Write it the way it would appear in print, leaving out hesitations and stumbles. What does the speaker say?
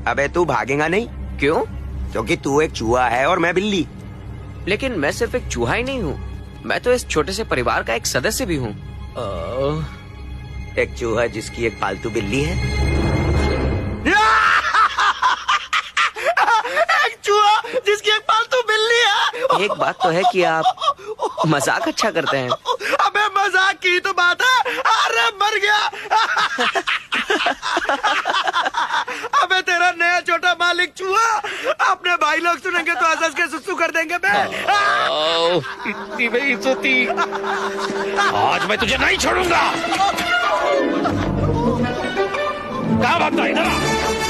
अबे तू भागेगा नहीं, क्यों? क्योंकि तू एक चूहा है और मैं बिल्ली। लेकिन मैं सिर्फ एक चूहा ही नहीं हूँ, मैं तो इस छोटे से परिवार का एक सदस्य भी हूँ। एक चूहा जिसकी एक पालतू बिल्ली है। एक चूहा जिसकी एक पालतू बिल्ली है। एक बात तो है कि आप मजाक अच्छा करते हैं। अबे मजाक की तो बात है। अरे मर गया। अबे तेरा नया छोटा मालिक चूहा, अपने भाई लोग सुनेंगे तो हंस के सुसु कर देंगे बे। इतनी बेइज्जती, आज मैं तुझे नहीं छोड़ूंगा। क्या भागता है इधर आ।